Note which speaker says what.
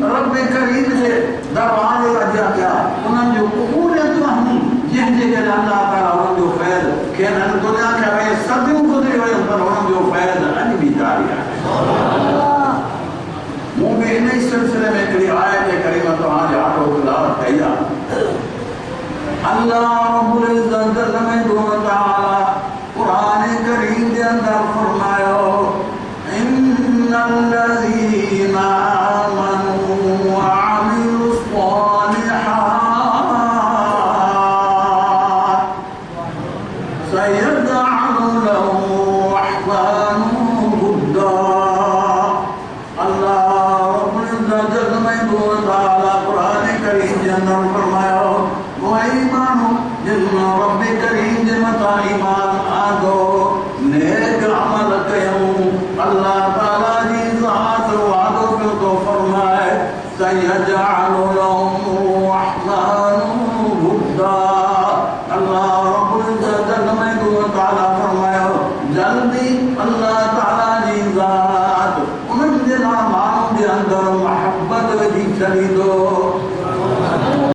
Speaker 1: रब करीम से दरबार अजा क्या उन्हनि जो कबूलियत आहिनि जंहिंजे करे अल्लाह ताला उन जो फैज़ के न दुनिया के भाई सदियों गुजरी हुई पर उन जो फैज़ अज भी जारी है। मुझे इन सिलसिले में कड़ी आयत करीमा तो आज आठो तिलावत कई अल्लाह रब्बुल इज्जत जल्ल मजदूर तआला कुरान करीम के अंदर फरमायो इन्नल लज़ीना आमनू व अमिलुस सालिहात सयजअलु लहुम रहमानु वुद्दा। अल्लाह रब्बुल इज्जत जल्ल मजदूर तआला कुरान करीम के अंदर फरमायो वो ईमानो जिन्होंने रब